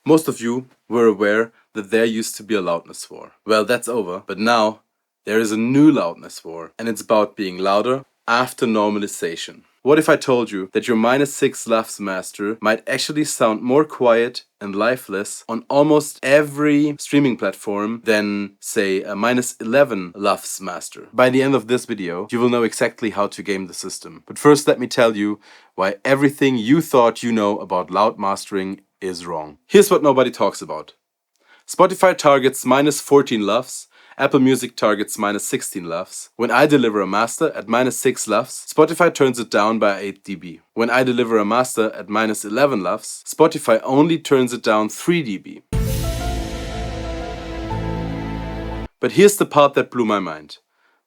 Most of you were aware that there used to be a loudness war. Well, that's over, but now there is a new loudness war, and it's about being louder after normalization. What if I told you that your -6 LUFS master might actually sound more quiet and lifeless on almost every streaming platform than, say, a -11 LUFS master? By the end of this video, you will know exactly how to game the system. But first, let me tell you why everything you thought you know about loud mastering is wrong. Here's what nobody talks about. Spotify targets -14 LUFS, Apple Music targets -16 LUFS. When I deliver a master at -6 LUFS, Spotify turns it down by 8 dB. When I deliver a master at -11 LUFS, Spotify only turns it down 3 dB. But here's the part that blew my mind.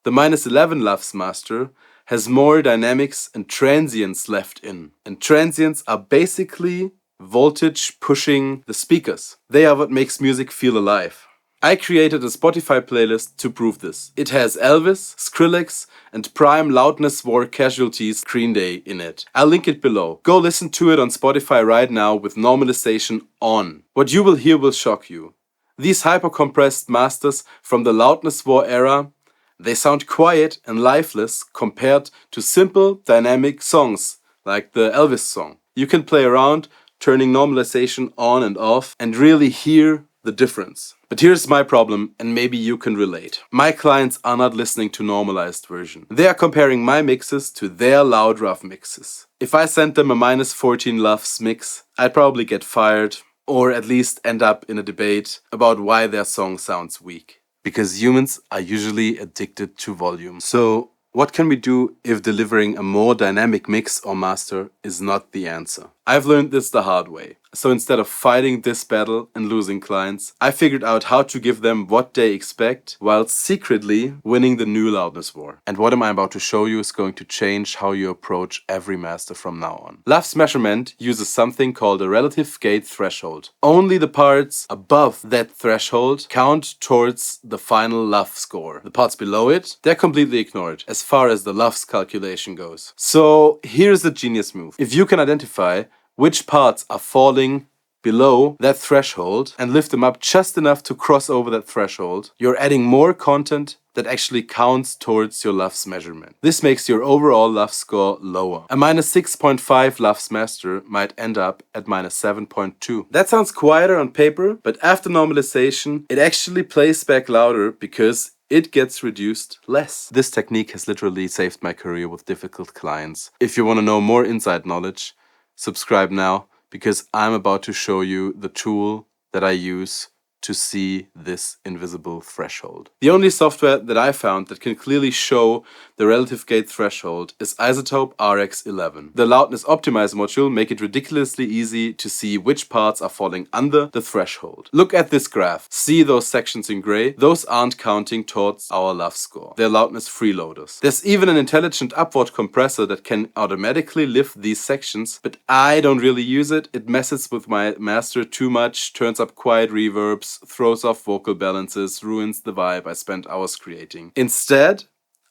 The -11 LUFS master has more dynamics and transients left in. And transients are basically voltage pushing the speakers. They are what makes music feel alive. I created a Spotify playlist to prove this. It has Elvis, Skrillex, and prime Loudness War casualties Green Day in it. I'll link it below. Go listen to it on Spotify right now with normalization on. What you will hear will shock you. These hyper-compressed masters from the Loudness War era, they sound quiet and lifeless compared to simple, dynamic songs like the Elvis song. You can play around, turning normalization on and off, and really hear the difference. But here's my problem, and maybe you can relate. My clients are not listening to normalized version. They are comparing my mixes to their loud rough mixes. If I sent them a -14 LUFS mix, I'd probably get fired, or at least end up in a debate about why their song sounds weak. Because humans are usually addicted to volume. So what can we do if delivering a more dynamic mix or master is not the answer? I've learned this the hard way. So instead of fighting this battle and losing clients, I figured out how to give them what they expect while secretly winning the new loudness war. And what I'm about to show you is going to change how you approach every master from now on. LUFS measurement uses something called a relative gate threshold. Only the parts above that threshold count towards the final LUFS score. The parts below it, they're completely ignored as far as the LUFS calculation goes. So here's the genius move. If you can identify which parts are falling below that threshold and lift them up just enough to cross over that threshold, you're adding more content that actually counts towards your LUFS measurement. This makes your overall LUFS score lower. A -6.5 LUFS master might end up at -7.2. That sounds quieter on paper, but after normalization, it actually plays back louder because it gets reduced less. This technique has literally saved my career with difficult clients. If you want to know more inside knowledge, subscribe now, because I'm about to show you the tool that I use to see this invisible threshold. The only software that I found that can clearly show the relative gate threshold is iZotope RX11. The loudness optimize module make it ridiculously easy to see which parts are falling under the threshold. Look at this graph. See those sections in gray? Those aren't counting towards our LUFS score. They're loudness freeloaders. There's even an intelligent upward compressor that can automatically lift these sections, but I don't really use it. It messes with my master too much, turns up quiet reverbs, throws off vocal balances, ruins the vibe I spent hours creating. Instead,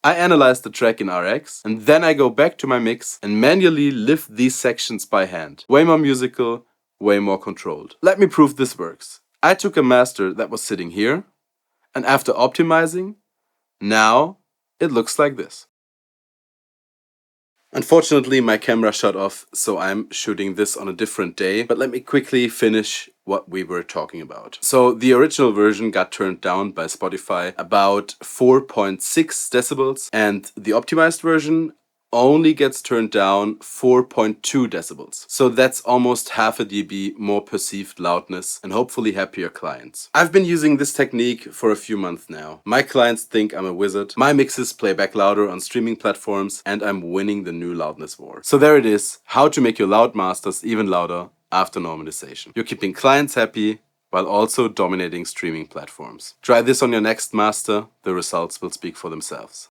I analyze the track in RX, and then I go back to my mix and manually lift these sections by hand. Way more musical, way more controlled. Let me prove this works. I took a master that was sitting here, and after optimizing, now it looks like this. Unfortunately, my camera shut off, so I'm shooting this on a different day, but let me quickly finish what we were talking about. So the original version got turned down by Spotify about 4.6 decibels, and the optimized version only gets turned down 4.2 decibels. So that's almost half a dB more perceived loudness and hopefully happier clients. I've been using this technique for a few months now. My clients think I'm a wizard. My mixes play back louder on streaming platforms, and I'm winning the new loudness war. So there it is, how to make your loud masters even louder after normalization. You're keeping clients happy while also dominating streaming platforms. Try this on your next master. The results will speak for themselves.